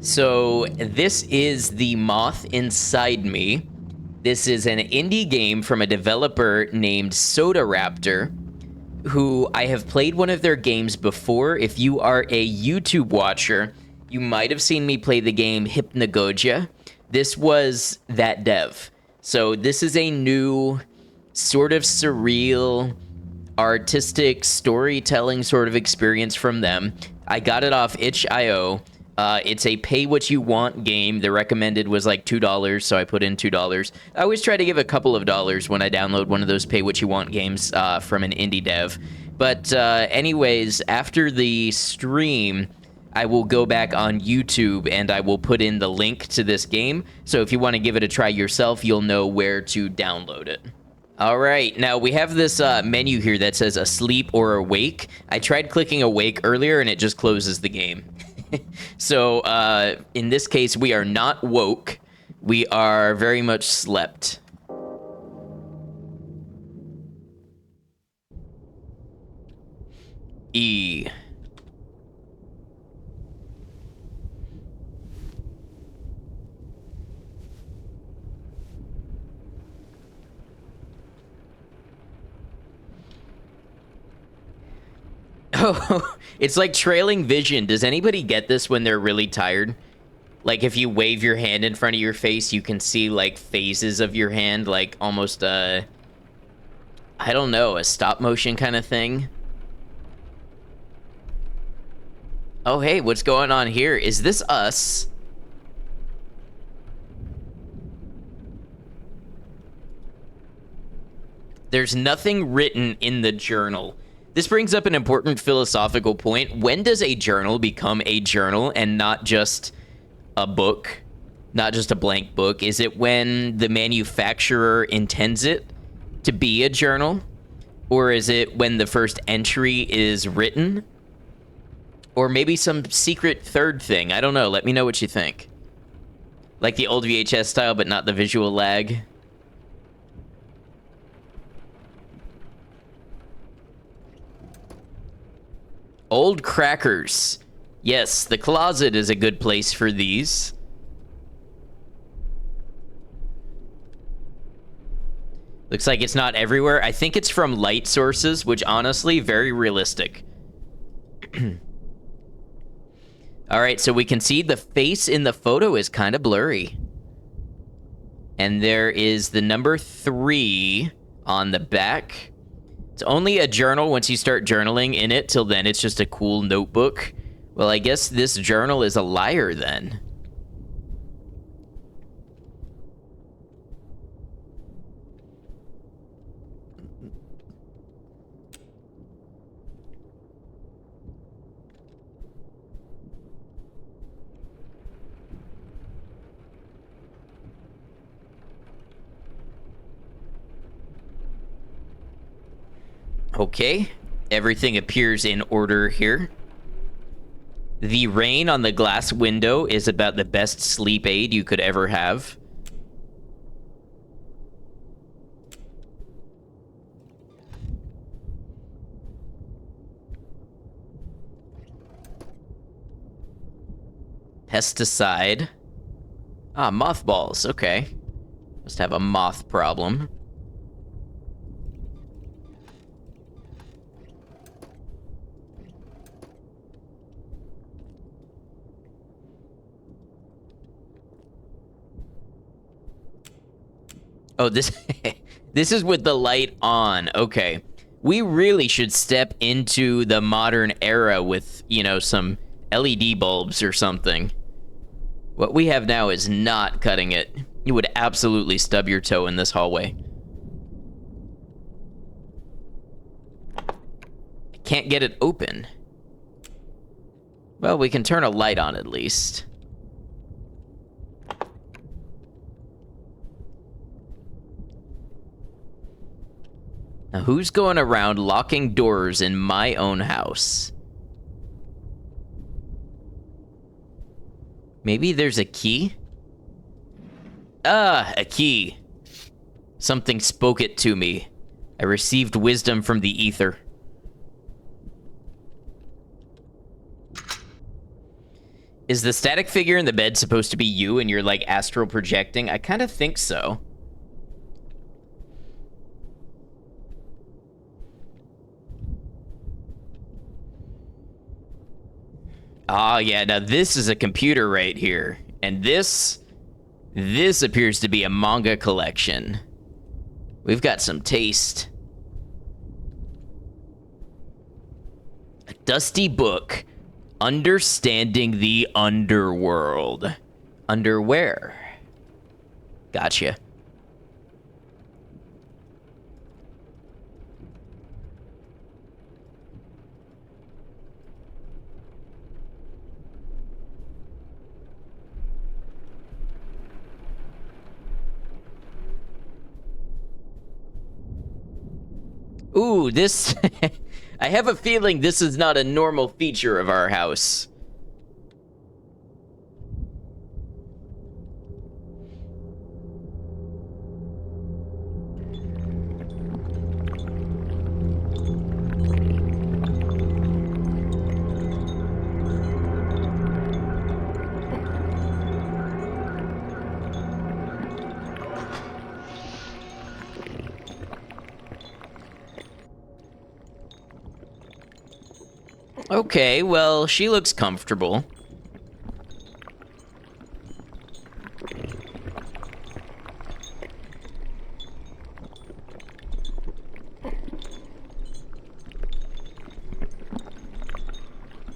So this is the Moth Inside Me. This is an indie game from a developer named Sodaraptor, who I have played one of their games before. If you are a YouTube watcher, you might have seen me play the game Hypnagogia. This was that dev. So this is a new, sort of surreal, artistic storytelling sort of experience from them. I got it off itch.io. It's a pay-what-you-want game. The recommended was like $2, so I put in $2. I always try to give a couple of dollars when I download one of those pay-what-you-want games from an indie dev. But anyways, after the stream, I will go back on YouTube and I will put in the link to this game. So if you want to give it a try yourself, you'll know where to download it. All right, now we have this menu here that says asleep or awake. I tried clicking awake earlier and it just closes the game. So in this case, we are not woke. We are very much slept. E. Oh, it's like trailing vision. Does anybody get this when they're really tired? Like if you wave your hand in front of your face, you can see like phases of your hand, like almost I don't know, a stop motion kind of thing. Oh, hey, what's going on here? Is this us? There's nothing written in the journal. This brings up an important philosophical point. When does a journal become a journal and not just a book? Not just a blank book? Is it when the manufacturer intends it to be a journal? Or is it when the first entry is written? Or maybe some secret third thing? I don't know. Let me know what you think. Like the old VHS style, but not the visual lag. Old crackers. Yes, the closet is a good place for these. Looks like it's not everywhere. I think it's from light sources, which honestly, very realistic. All right, so we can see the face in the photo is kind of blurry. And there is the number 3 on the back. It's only a journal once you start journaling in it. Till then, it's just a cool notebook. Well, I guess this journal is a liar then. Okay, everything appears in order here. The rain on the glass window is about the best sleep aid you could ever have. Pesticide. Ah, mothballs, okay. Must have a moth problem. Oh, this this is with the light on. Okay. We really should step into the modern era with, you know, some LED bulbs or something. What we have now is not cutting it. You would absolutely stub your toe in this hallway. I can't get it open. Well, we can turn a light on at least. Now, who's going around locking doors in my own house? Maybe there's a key? Ah, a key. Something spoke it to me. I received wisdom from the ether. Is the static figure in the bed supposed to be you and you're, like, astral projecting? I kind of think so. Ah, yeah, now this is a computer right here. And this appears to be a manga collection. We've got some taste. A dusty book. Understanding the Underworld. Underwear. Gotcha. Ooh, this... I have a feeling this is not a normal feature of our house. Okay, well, she looks comfortable.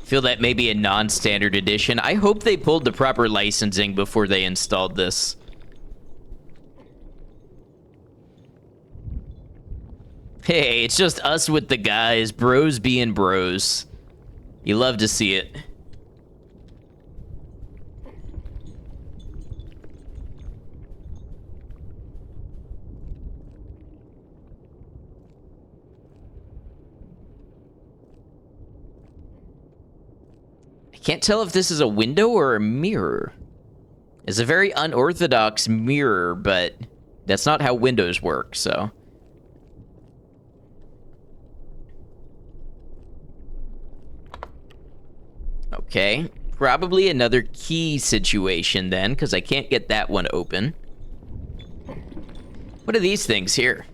Feel that may be a non-standard edition. I hope they pulled the proper licensing before they installed this. Hey, it's just us with the guys, bros being bros. You love to see it. I can't tell if this is a window or a mirror. It's a very unorthodox mirror, but that's not how windows work, so... Okay, probably another key situation then, because I can't get that one open. What are these things here?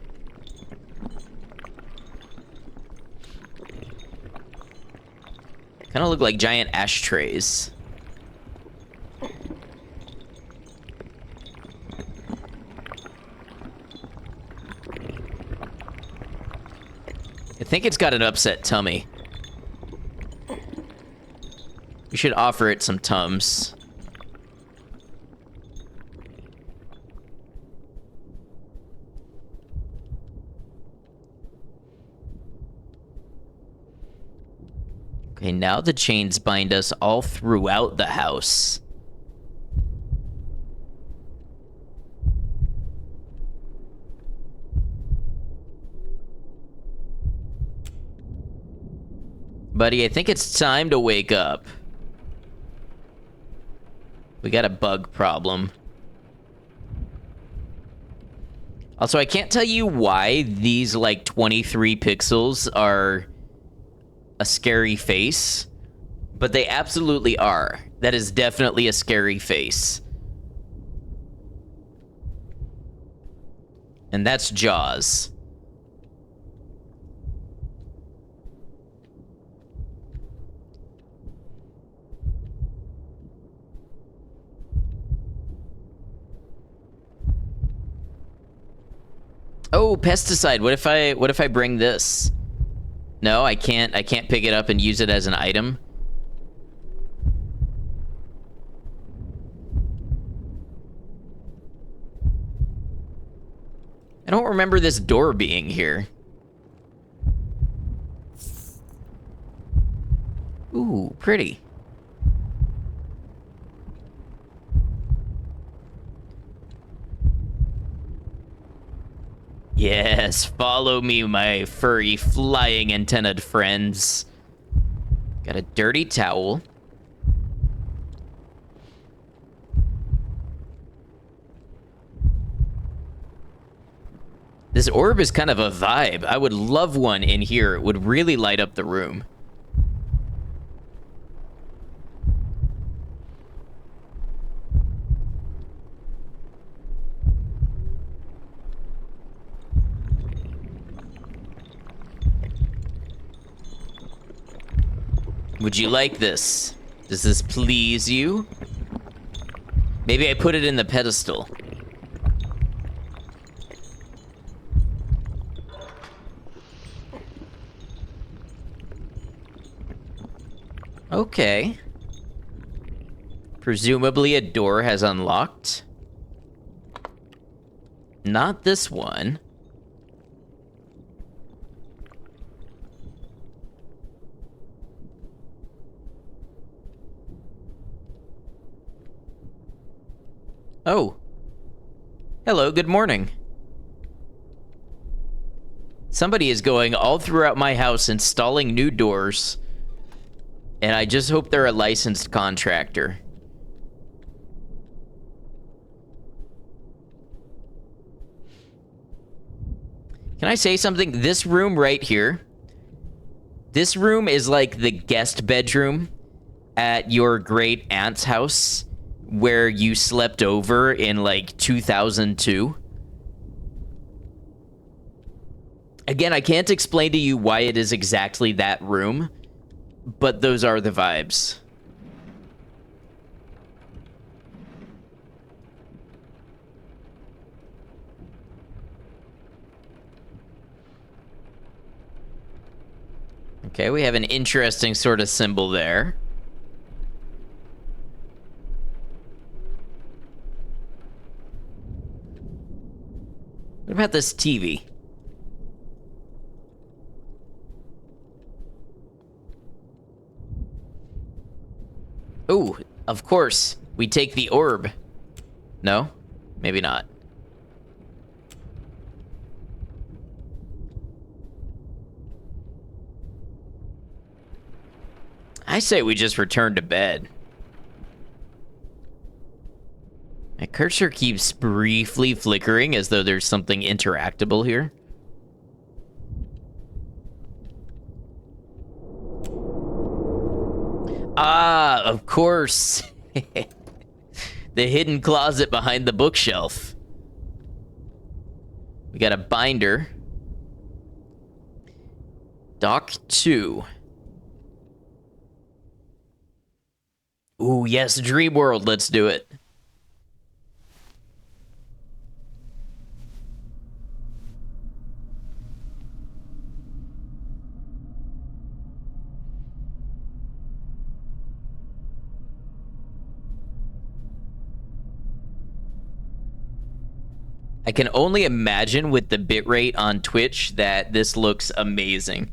Kind of look like giant ashtrays. I think it's got an upset tummy. We should offer it some Tums. Okay, now the chains bind us all throughout the house. Buddy, I think it's time to wake up. We got a bug problem. Also, I can't tell you why these, like, 23 pixels are a scary face, but they absolutely are. That is definitely a scary face. And that's Jaws. Oh, pesticide. What if I bring this? No, I can't pick it up and use it as an item. I don't remember this door being here. Ooh, pretty. Yes, follow me, my furry flying antennaed friends. Got a dirty towel. This orb is kind of a vibe. I would love one in here. It would really light up the room. Would you like this? Does this please you? Maybe I put it in the pedestal. Okay. Presumably a door has unlocked. Not this one. Oh. Hello, good morning. Somebody is going all throughout my house installing new doors. And I just hope they're a licensed contractor. Can I say something? This room right here, this room is like the guest bedroom at your great aunt's house where you slept over in like 2002. Again, I can't explain to you why it is exactly that room, but those are the vibes. Okay, we have an interesting sort of symbol there. What about this TV? Oh, of course. We take the orb. No? Maybe not. I say we just return to bed. My cursor keeps briefly flickering as though there's something interactable here. Ah, of course. The hidden closet behind the bookshelf. We got a binder. Dock 2. Ooh, yes, Dream World. Let's do it. I can only imagine with the bitrate on Twitch that this looks amazing.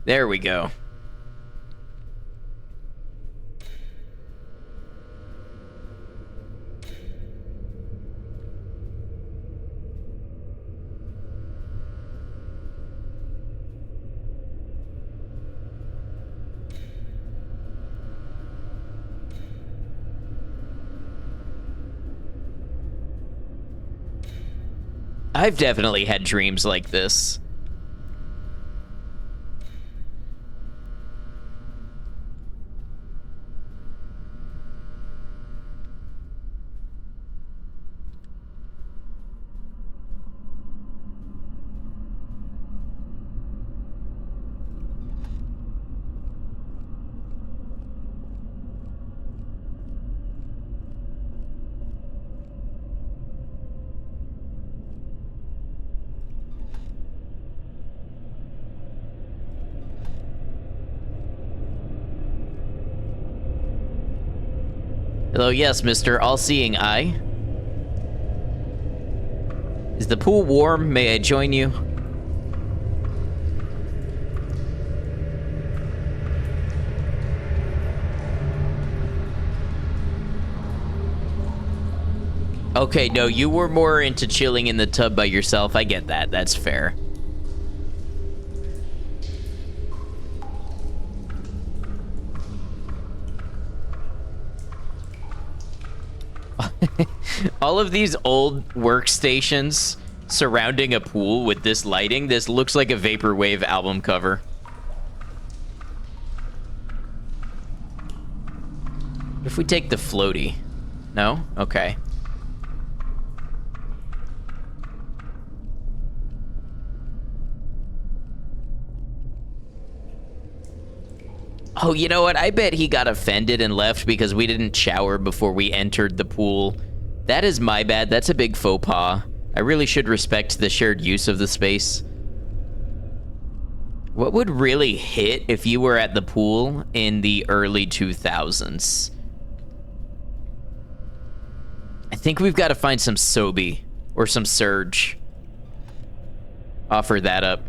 There we go. I've definitely had dreams like this. Hello, yes, Mr. All-Seeing Eye. Is the pool warm? May I join you? Okay, no, you were more into chilling in the tub by yourself. I get that. That's fair. All of these old workstations surrounding a pool with this lighting, this looks like a Vaporwave album cover. If we take the floaty? No? Okay. Oh, you know what? I bet he got offended and left because we didn't shower before we entered the pool. That is my bad. That's a big faux pas. I really should respect the shared use of the space. What would really hit if you were at the pool in the early 2000s? I think we've got to find some Sobe or some Surge. Offer that up.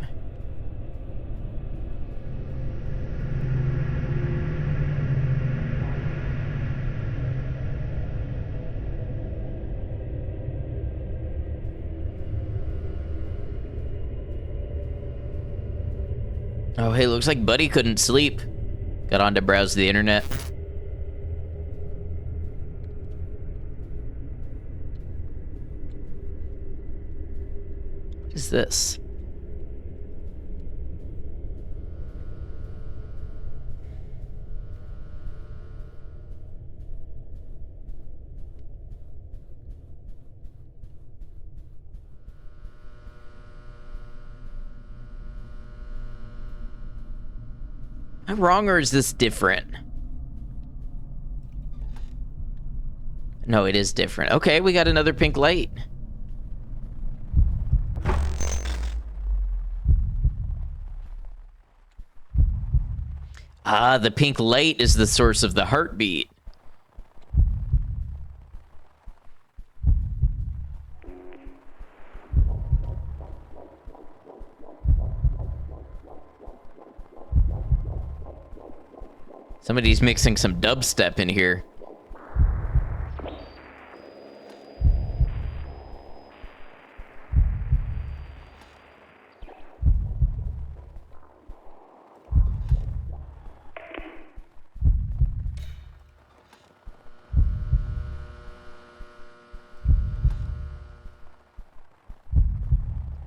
Oh, hey, looks like Buddy couldn't sleep. Got on to browse the internet. What is this? Am I wrong or is this different? No, it is different. Okay, we got another pink light. Ah, the pink light is the source of the heartbeat. Somebody's mixing some dubstep in here.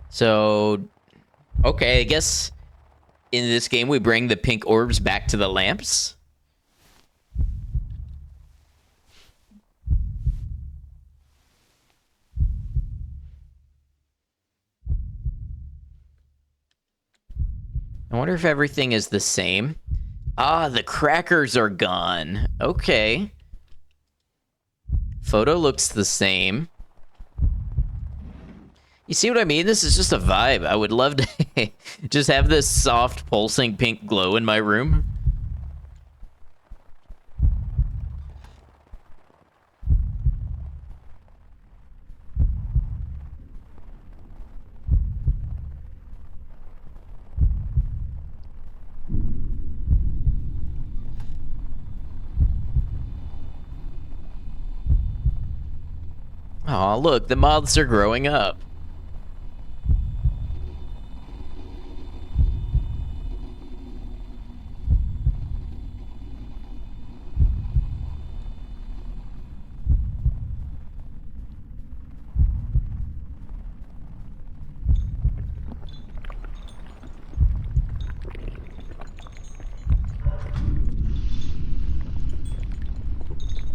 So, okay, I guess in this game we bring the pink orbs back to the lamps. I wonder if everything is the same. Ah, the crackers are gone. Okay. Photo looks the same. You see what I mean? This is just a vibe. I would love to just have this soft, pulsing pink glow in my room. Aw, look, the moths are growing up.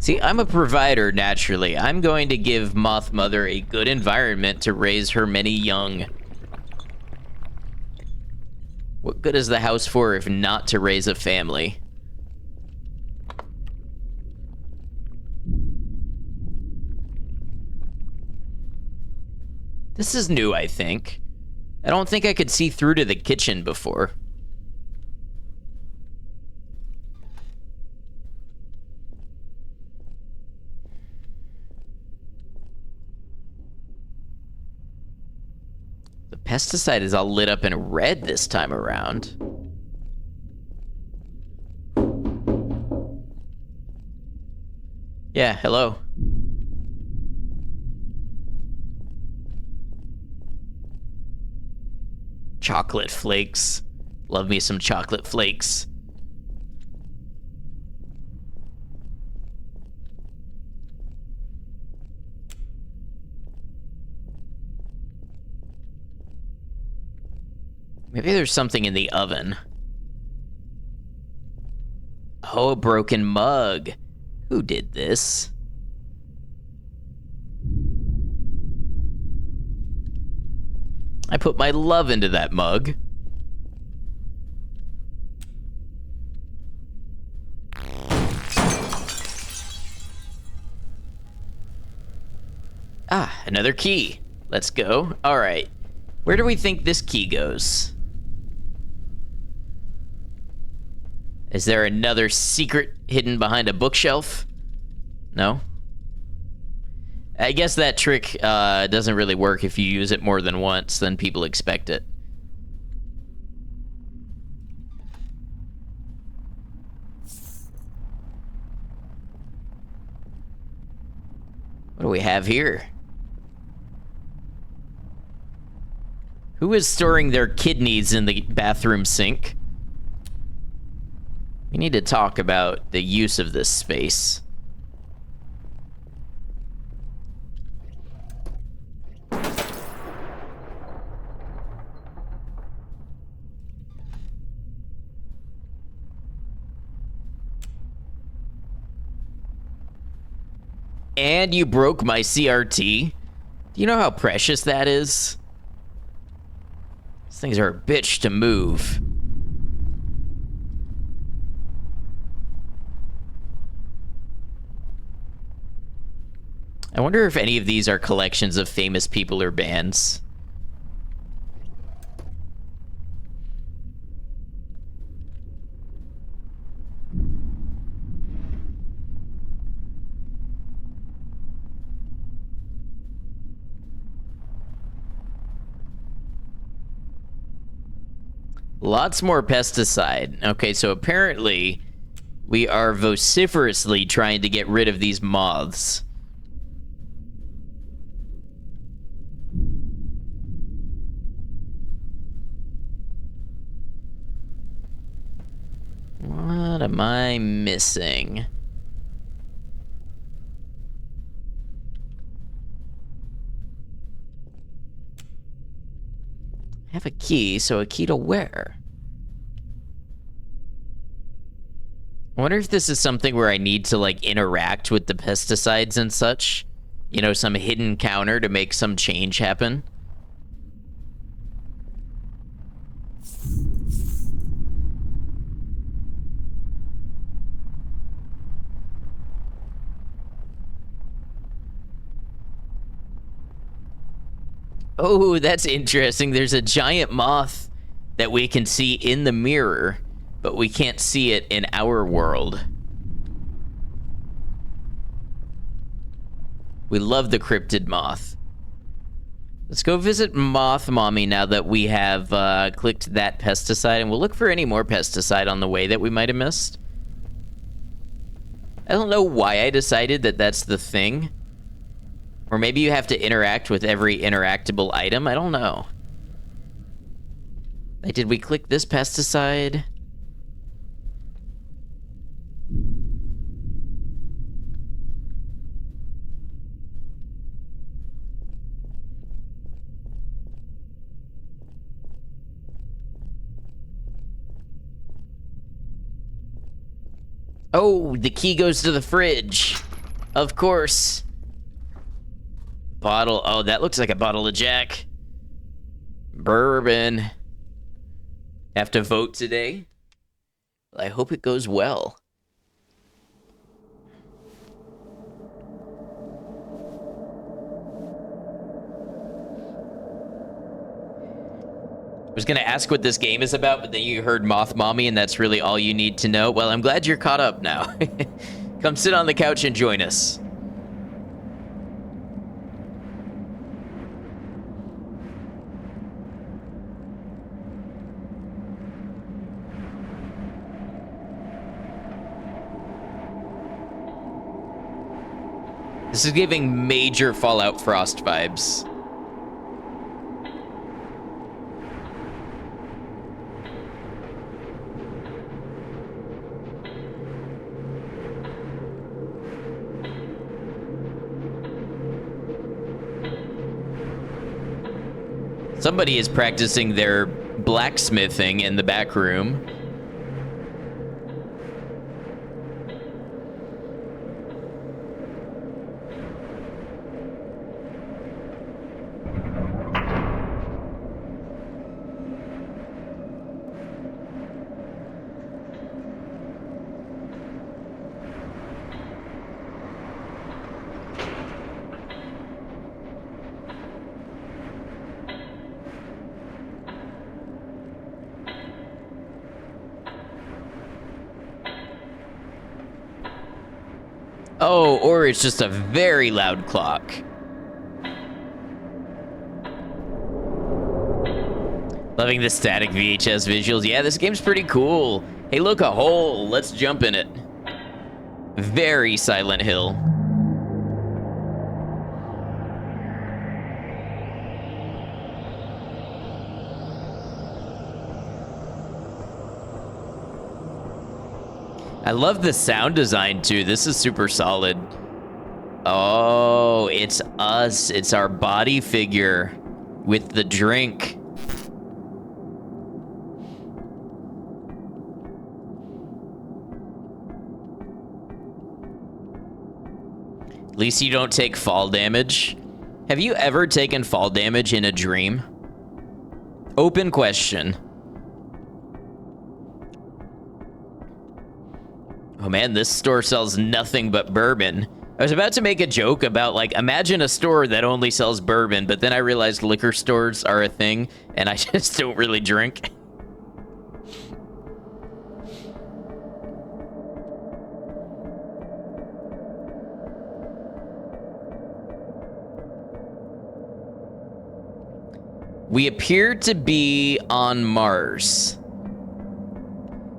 See, I'm a provider, naturally. I'm going to give Moth Mother a good environment to raise her many young. What good is the house for if not to raise a family? This is new, I think. I don't think I could see through to the kitchen before. Pesticide is all lit up in red this time around. Yeah, hello. Chocolate flakes. Love me some chocolate flakes. Maybe there's something in the oven. Oh, a broken mug. Who did this? I put my love into that mug. Ah, another key. Let's go. All right. Where do we think this key goes? Is there another secret hidden behind a bookshelf? No? I guess that trick doesn't really work if you use it more than once, then people expect it. What do we have here? Who is storing their kidneys in the bathroom sink? We need to talk about the use of this space. And you broke my CRT? Do you know how precious that is? These things are a bitch to move. I wonder if any of these are collections of famous people or bands. Lots more pesticide. Okay, so apparently we are vociferously trying to get rid of these moths. What am I missing? I have a key, so a key to where? I wonder if this is something where I need to, like, interact with the pesticides and such. You know, some hidden counter to make some change happen. Oh, that's interesting. There's a giant moth that we can see in the mirror, but we can't see it in our world. We love the cryptid moth. Let's go visit Moth Mommy now that we have clicked that pesticide, and we'll look for any more pesticide on the way that we might have missed. I don't know why I decided that that's the thing. Or maybe you have to interact with every interactable item. I don't know. Like, did we click this pesticide? Oh, the key goes to the fridge. Of course. Bottle. Oh, that looks like a bottle of Jack. Bourbon. Have to vote today? I hope it goes well. I was gonna ask what this game is about, but then you heard Moth Mommy, and that's really all you need to know. Well, I'm glad you're caught up now. Come sit on the couch and join us. This is giving major Fallout Frost vibes. Somebody is practicing their blacksmithing in the back room. Oh, or it's just a very loud clock. Loving the static VHS visuals. Yeah, this game's pretty cool. Hey, look, a hole. Let's jump in it. Very Silent Hill. I love the sound design, too. This is super solid. Oh, it's us. It's our body figure with the drink. At least you don't take fall damage. Have you ever taken fall damage in a dream? Open question. Oh man, this store sells nothing but bourbon. I was about to make a joke about, like, imagine a store that only sells bourbon, but then I realized liquor stores are a thing, and I just don't really drink. We appear to be on Mars.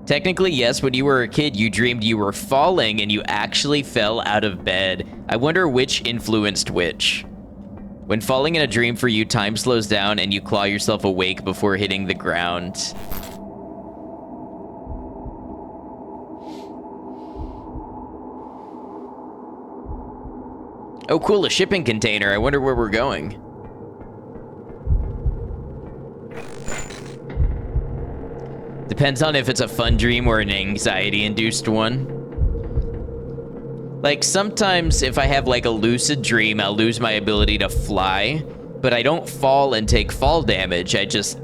Technically, yes, when you were a kid, you dreamed you were falling and you actually fell out of bed. I wonder which influenced which. When falling in a dream for you, time slows down and you claw yourself awake before hitting the ground. Oh, cool, a shipping container. I wonder where we're going. Depends on if it's a fun dream or an anxiety-induced one. Like, sometimes if I have, like, a lucid dream, I'll lose my ability to fly, but I don't fall and take fall damage. I just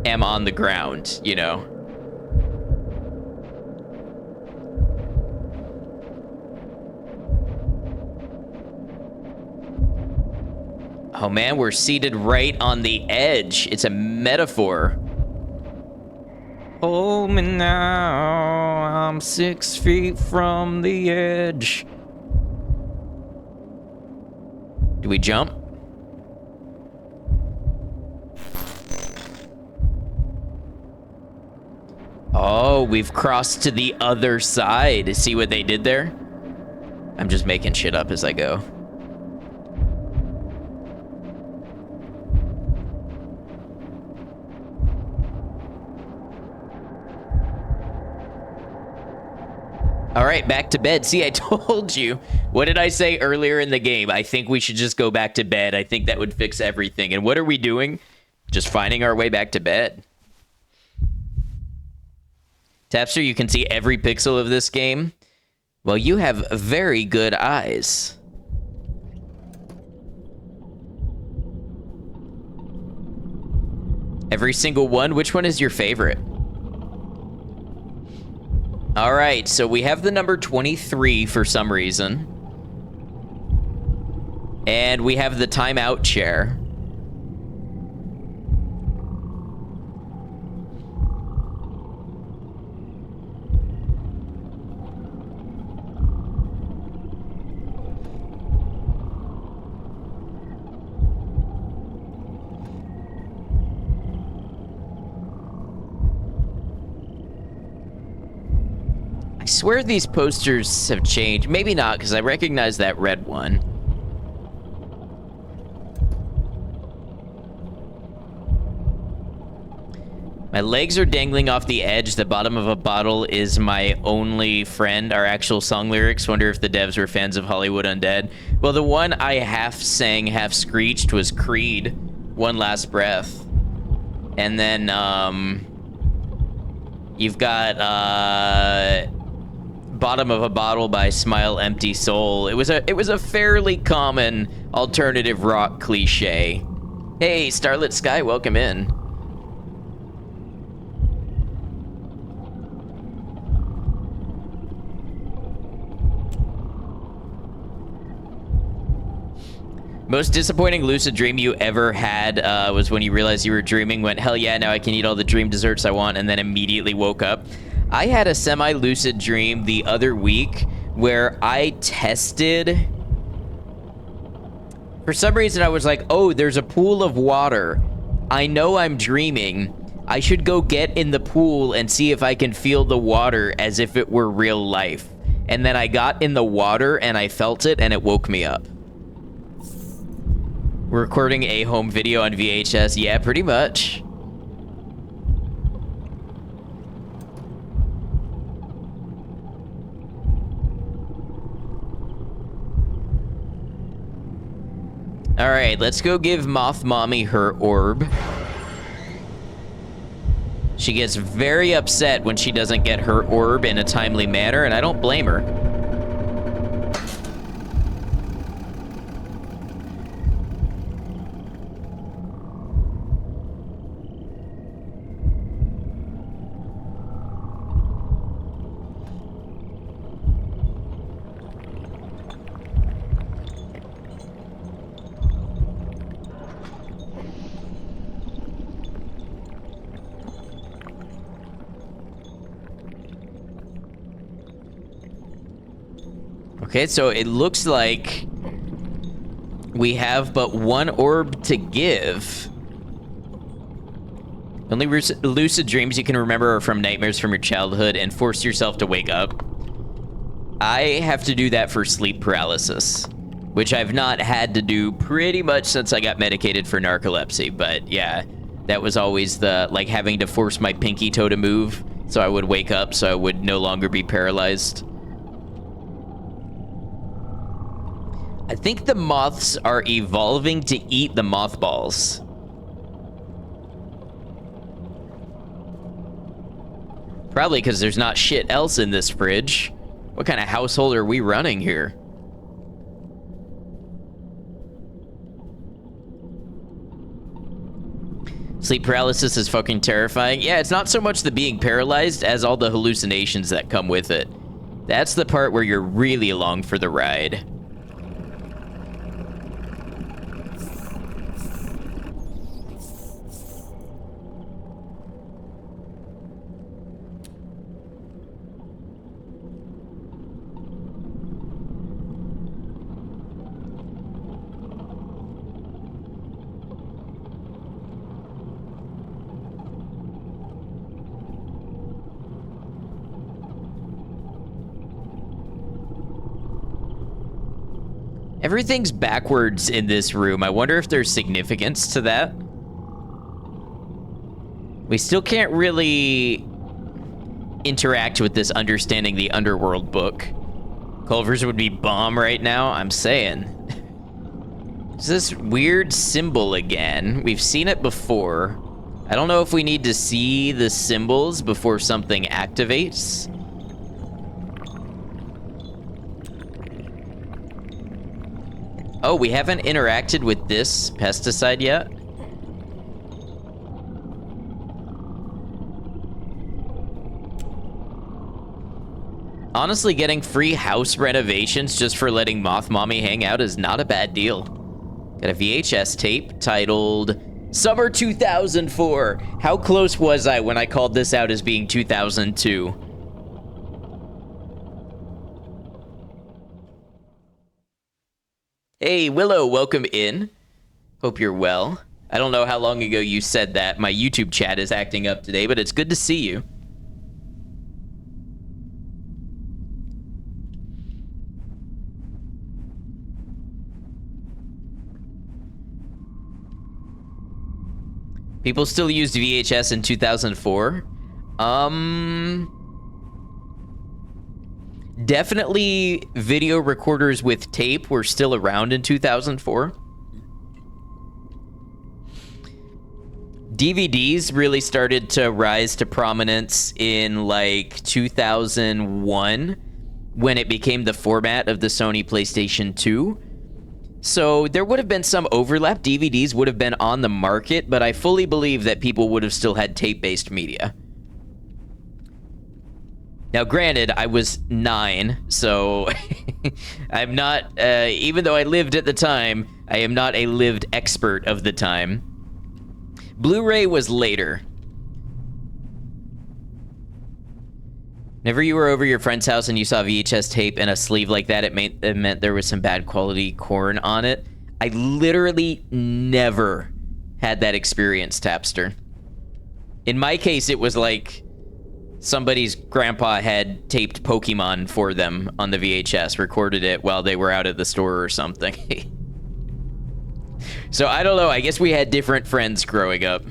am on the ground, you know? Oh, man, we're seated right on the edge. It's a metaphor. Hold me now, I'm 6 feet from the edge. Do we jump? Oh, we've crossed to the other side. See what they did there? I'm just making shit up as I go. All right, back to bed. See, I told you. What did I say earlier in the game? I think we should just go back to bed. I think that would fix everything. And what are we doing? Just finding our way back to bed. Tapster, you can see every pixel of this game. Well, you have very good eyes. Every single one? Which one is your favorite? All right, so we have the number 23 for some reason. And we have the timeout chair. I swear these posters have changed. Maybe not, because I recognize that red one. My legs are dangling off the edge. The bottom of a bottle is my only friend. Our actual song lyrics. Wonder if the devs were fans of Hollywood Undead. Well, the one I half sang, half screeched was Creed, One Last Breath. And then, you've got, Bottom of a Bottle by Smile Empty Soul. It was a fairly common alternative rock cliche. Hey, Starlit Sky, welcome in. Most disappointing lucid dream you ever had was when you realized you were dreaming, went, hell yeah, now I can eat all the dream desserts I want, and then immediately woke up. I had a semi-lucid dream the other week where I tested... For some reason, I was like, oh, there's a pool of water. I know I'm dreaming. I should go get in the pool and see if I can feel the water as if it were real life. And then I got in the water and I felt it and it woke me up. We're recording a home video on VHS. Yeah, pretty much. All right, let's go give Moth Mommy her orb. She gets very upset when she doesn't get her orb in a timely manner, and I don't blame her. Okay, so it looks like we have but one orb to give. Only lucid dreams you can remember are from nightmares from your childhood, and force yourself to wake up. I have to do that for sleep paralysis, which I've not had to do pretty much since I got medicated for narcolepsy. But yeah, that was always the, like, having to force my pinky toe to move so I would wake up so I would no longer be paralyzed. I think the moths are evolving to eat the mothballs. Probably because there's not shit else in this fridge. What kind of household are we running here? Sleep paralysis is fucking terrifying. Yeah, it's not so much the being paralyzed as all the hallucinations that come with it. That's the part where you're really along for the ride. Everything's backwards in this room. I wonder if there's significance to that. We still can't really interact with this Understanding the Underworld book. Culver's would be bomb right now, I'm saying. It's this weird symbol again. We've seen it before. I don't know if we need to see the symbols before something activates. Oh, we haven't interacted with this pesticide yet? Honestly, getting free house renovations just for letting Moth Mommy hang out is not a bad deal. Got a VHS tape titled Summer 2004. How close was I when I called this out as being 2002? Hey, Willow, welcome in. Hope you're well. I don't know how long ago you said that. My YouTube chat is acting up today, but it's good to see you. People still used VHS in 2004? Definitely video recorders with tape were still around in 2004. DVDs really started to rise to prominence in like 2001 when it became the format of the Sony PlayStation 2. So there would have been some overlap. DVDs would have been on the market, but I fully believe that people would have still had tape-based media. Now, granted, I was 9, so I'm not, even though I lived at the time, I am not a lived expert of the time. Blu-ray was later. Whenever you were over your friend's house and you saw VHS tape in a sleeve like that, it meant there was some bad quality corn on it. I literally never had that experience, Tapster. In my case, it was like somebody's grandpa had taped Pokemon for them on the VHS, recorded it while they were out at the store or something. So I don't know. I guess we had different friends growing up.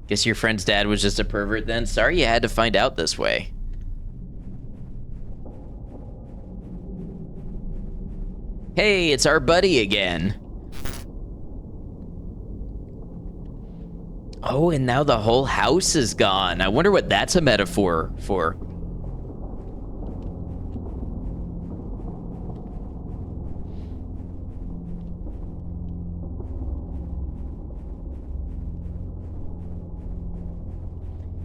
Guess your friend's dad was just a pervert then? Sorry you had to find out this way. Hey, it's our buddy again. Oh, and now the whole house is gone. I wonder what that's a metaphor for.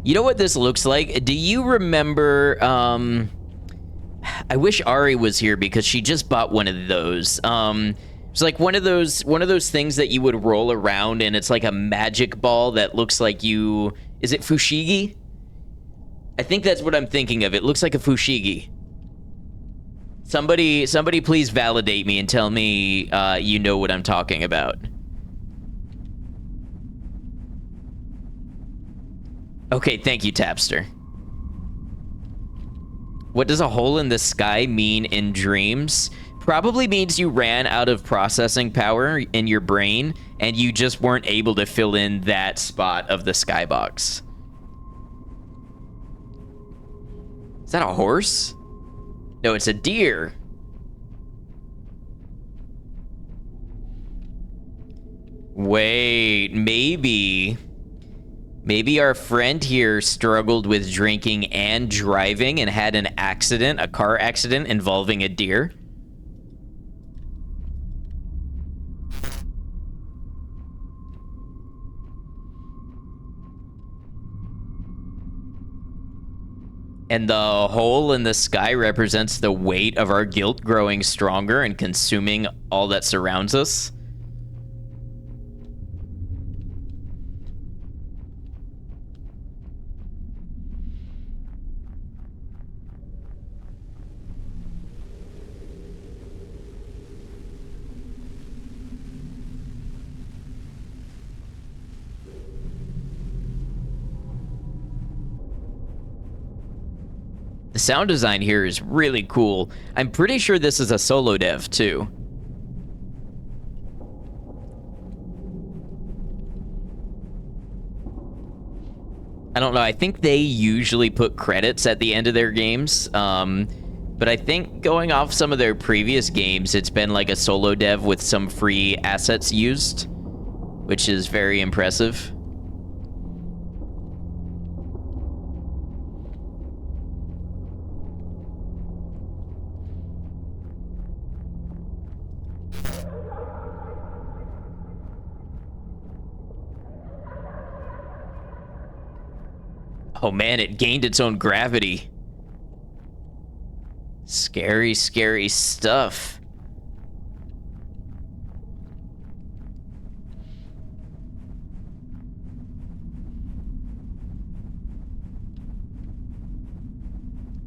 You know what this looks like? Do you remember, I wish Ari was here because she just bought one of those. It's like one of those things that you would roll around and it's like a magic ball that looks like you, is it fushigi? I think that's what I'm thinking of. It looks like a fushigi. Somebody please validate me and tell me you know what I'm talking about. Okay, thank you, Tapster. What does a hole in the sky mean in dreams? Probably means you ran out of processing power in your brain and you just weren't able to fill in that spot of the skybox. Is that a horse? No, it's a deer. Wait, maybe our friend here struggled with drinking and driving and had an accident, a car accident involving a deer. And the hole in the sky represents the weight of our guilt growing stronger and consuming all that surrounds us. The sound design here is really cool. I'm pretty sure this is a solo dev, too. I don't know. I think they usually put credits at the end of their games. But I think going off some of their previous games, it's been like a solo dev with some free assets used, which is very impressive. Oh man, it gained its own gravity. Scary, scary stuff.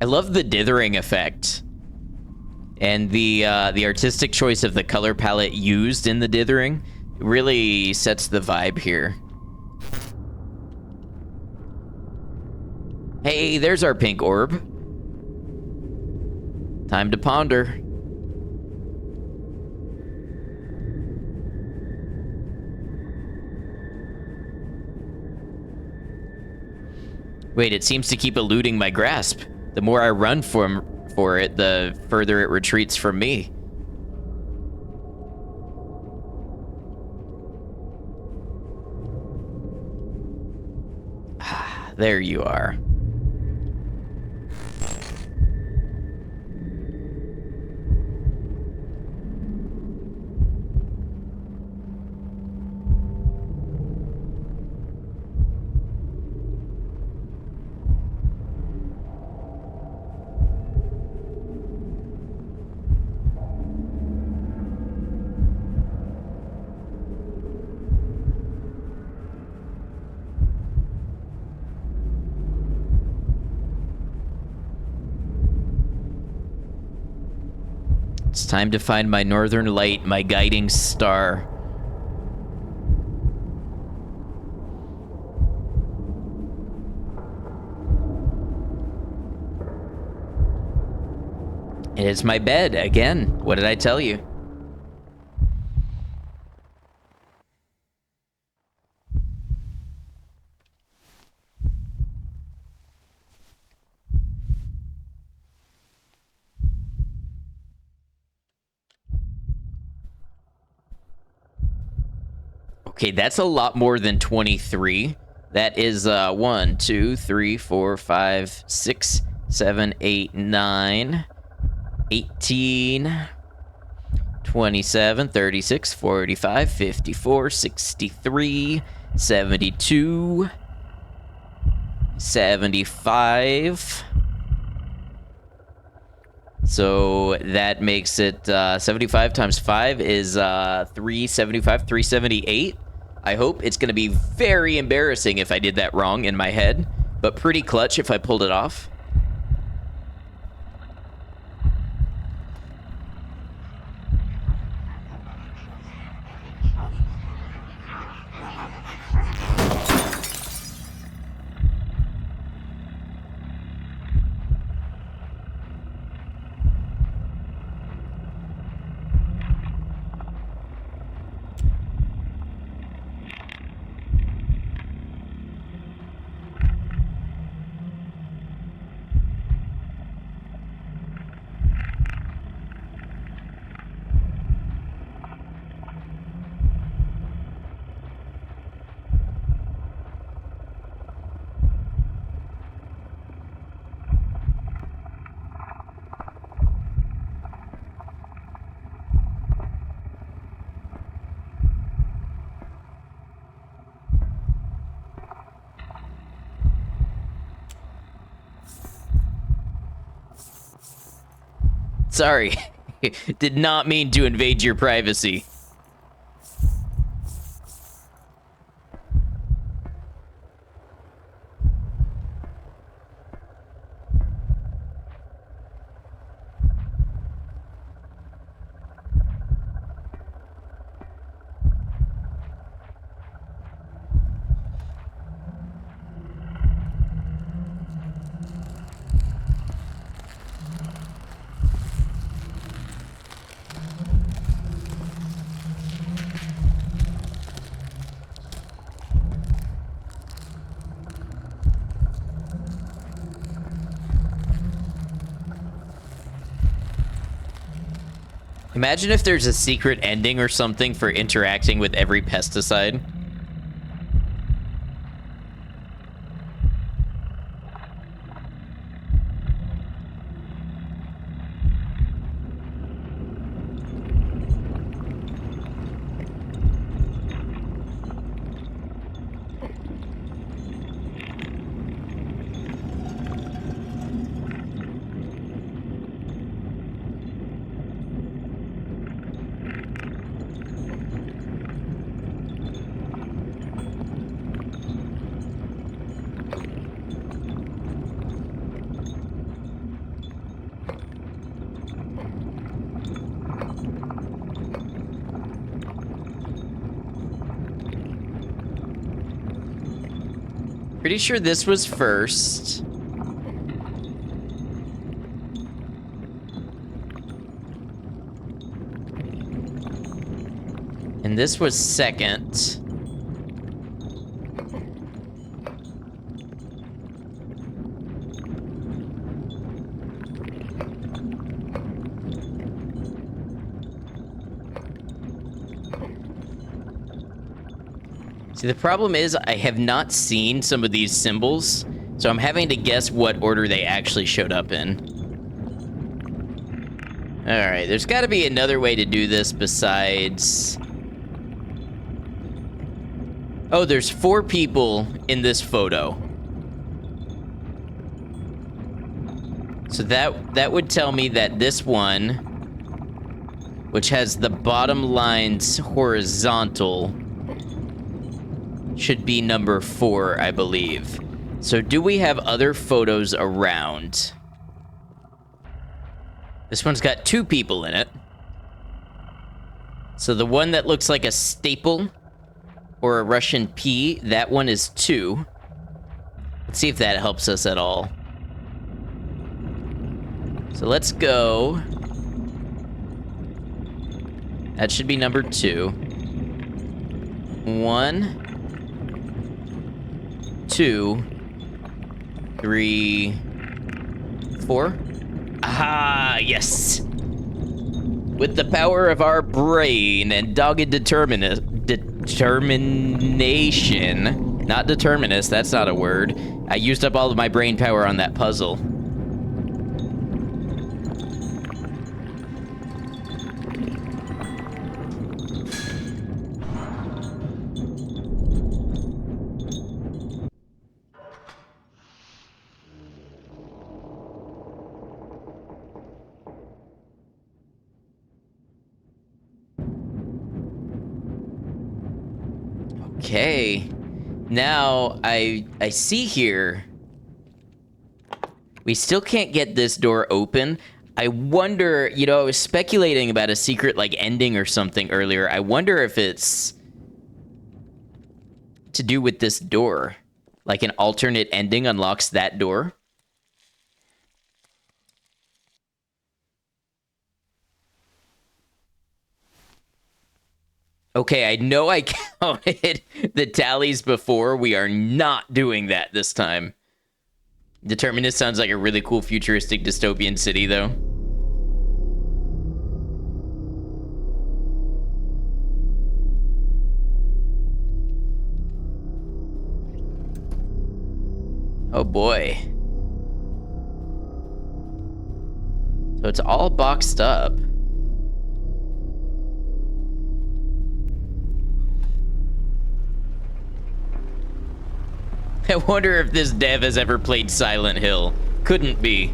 I love the dithering effect. And the artistic choice of the color palette used in the dithering really sets the vibe here. Hey, there's our pink orb. Time to ponder. Wait, it seems to keep eluding my grasp. The more I run for it, the further it retreats from me. There you are. It's time to find my northern light, my guiding star. It's my bed, again. What did I tell you? Okay, that's a lot more than 23. That is 1, 2, 3, 4, 5, 6, 7, 8, 9, 18, 27, 36, 45, 54, 63, 72, 75. So that makes it 75 times 5 is 375, 378. I hope it's going to be very embarrassing if I did that wrong in my head, but pretty clutch if I pulled it off. Sorry, did not mean to invade your privacy. Imagine if there's a secret ending or something for interacting with every pesticide. Pretty sure this was first. And this was second. See, the problem is I have not seen some of these symbols, so I'm having to guess what order they actually showed up in. Alright, there's got to be another way to do this besides... Oh, there's 4 people in this photo. So that would tell me that this one, which has the bottom lines horizontal, should be number 4, I believe. So do we have other photos around? This one's got 2 people in it. So the one that looks like a staple or a Russian P, that one is 2. Let's see if that helps us at all. So let's go. That should be number 2. 1, 2, 3, 4. Aha, yes. With the power of our brain and dogged determination. Not determinist, that's not a word. I used up all of my brain power on that puzzle. Okay. Now, I see here. We still can't get this door open. I wonder, you know, I was speculating about a secret, like, ending or something earlier. I wonder if it's to do with this door. Like an alternate ending unlocks that door. Okay, I know I counted the tallies before. We are not doing that this time. Determinist sounds like a really cool futuristic dystopian city, though. Oh boy. So it's all boxed up. I wonder if this dev has ever played Silent Hill. Couldn't be.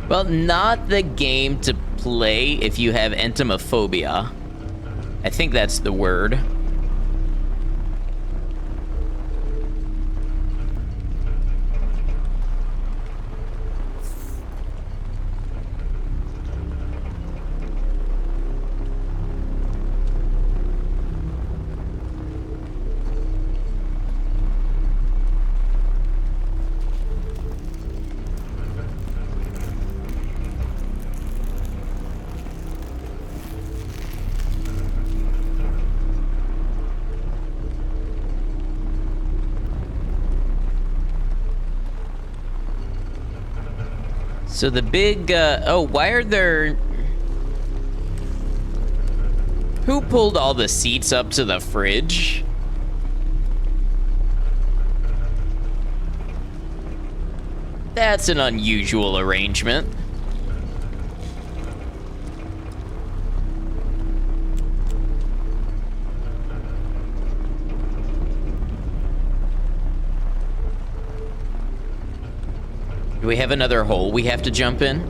Well, not the game to play if you have entomophobia. I think that's the word. So the big, oh, why are there... Who pulled all the seats up to the fridge? That's an unusual arrangement. Do we have another hole we have to jump in?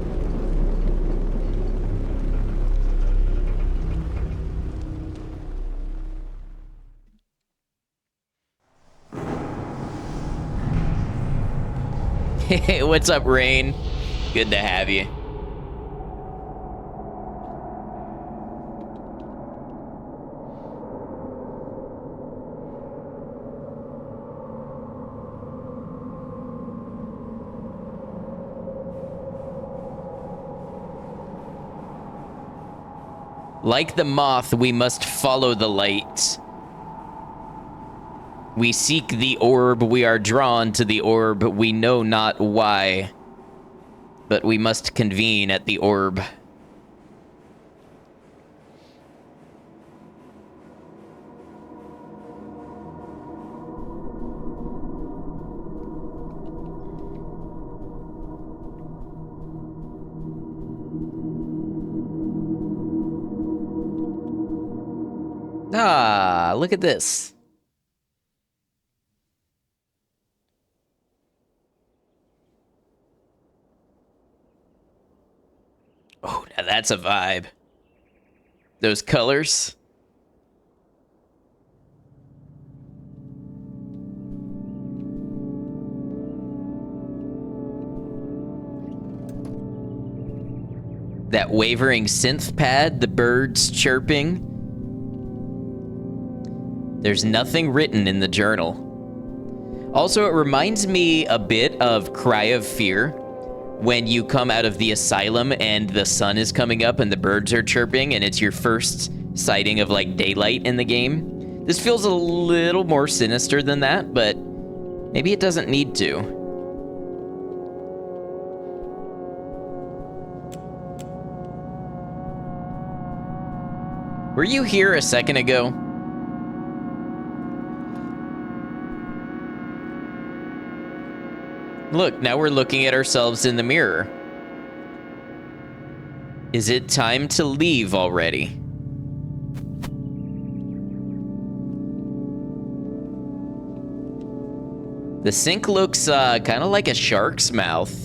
Hey, what's up, Rain? Good to have you. Like the moth, we must follow the light. We seek the orb, we are drawn to the orb, we know not why. But we must convene at the orb. Ah, look at this. Oh, now that's a vibe. Those colors. That wavering synth pad, the birds chirping. There's nothing written in the journal. Also, it reminds me a bit of Cry of Fear, when you come out of the asylum and the sun is coming up and the birds are chirping and it's your first sighting of like daylight in the game. This feels a little more sinister than that, but maybe it doesn't need to. Were you here a second ago? Look, now we're looking at ourselves in the mirror. Is it time to leave already? The sink looks kind of like a shark's mouth.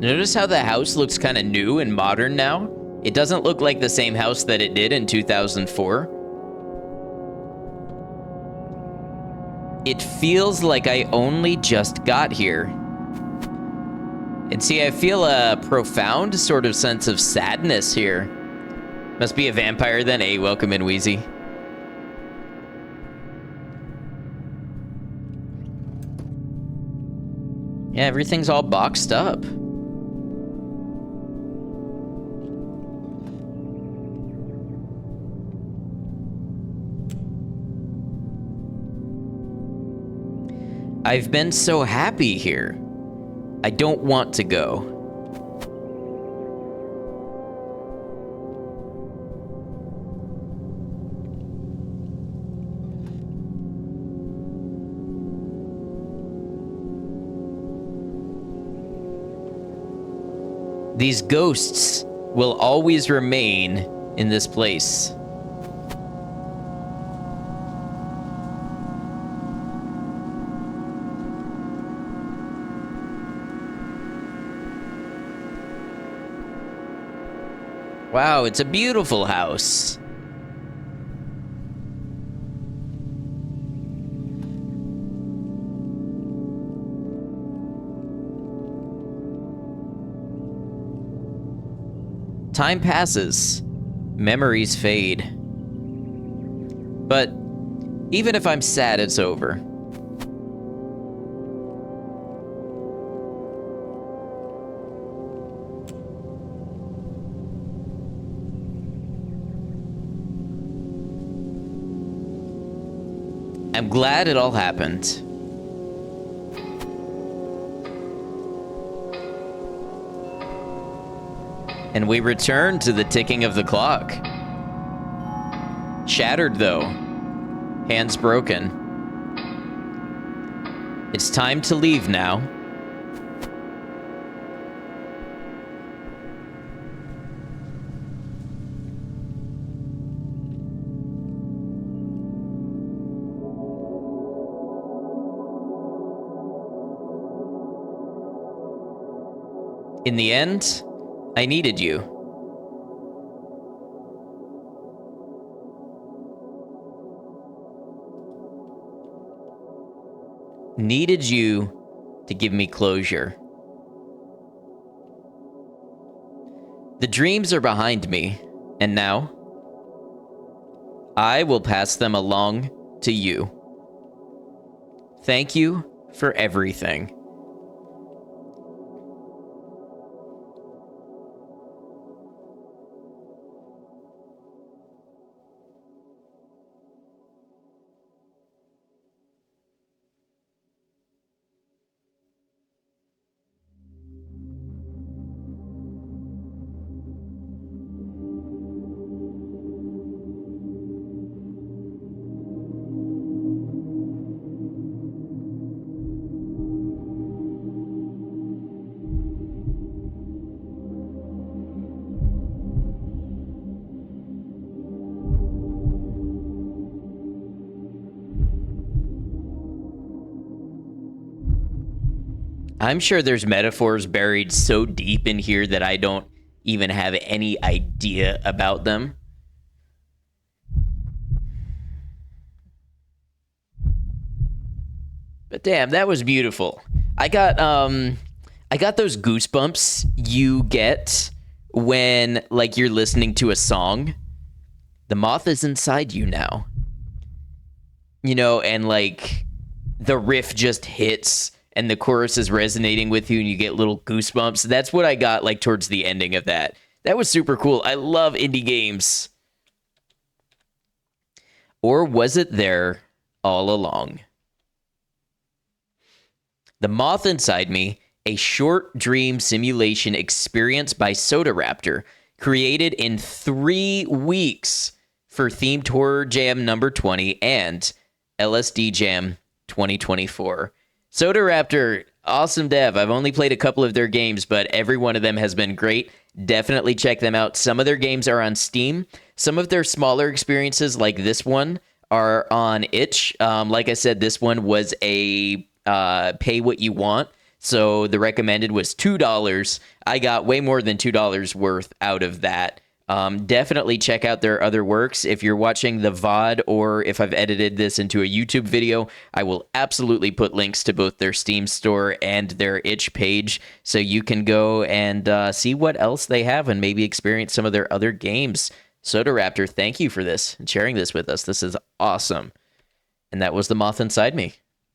Notice how the house looks kind of new and modern now? It doesn't look like the same house that it did in 2004. It feels like I only just got here. And see, I feel a profound sort of sense of sadness here. Must be a vampire then. Hey, welcome in, Wheezy. Yeah, everything's all boxed up. I've been so happy here. I don't want to go. These ghosts will always remain in this place. Wow, it's a beautiful house. Time passes. Memories fade. But even if I'm sad, it's over. I'm glad it all happened. And we return to the ticking of the clock. Shattered, though. Hands broken. It's time to leave now. In the end, I needed you. Needed you to give me closure. The dreams are behind me, and now I will pass them along to you. Thank you for everything. I'm sure there's metaphors buried so deep in here that I don't even have any idea about them. But damn, that was beautiful. I got those goosebumps you get when like you're listening to a song. The moth is inside you now. You know, and like the riff just hits and the chorus is resonating with you and you get little goosebumps. That's what I got like towards the ending of that. That was super cool. I love indie games. Or was it there all along? The Moth Inside Me, a short dream simulation experience by Sodaraptor, created in 3 weeks for Themed Horror Jam number 20 and LSD Jam 2024. Sodaraptor, awesome dev. I've only played a couple of their games, but every one of them has been great. Definitely check them out. Some of their games are on Steam. Some of their smaller experiences, like this one, are on itch. Like I said, this one was a pay what you want. So the recommended was $2. I got way more than $2 worth out of that. Definitely check out their other works. If you're watching the VOD or if I've edited this into a YouTube video, I will absolutely put links to both their Steam store and their itch page so you can go and see what else they have and maybe experience some of their other games. Sodaraptor, thank you for this and sharing this with us. This is awesome. And that was The Moth Inside Me.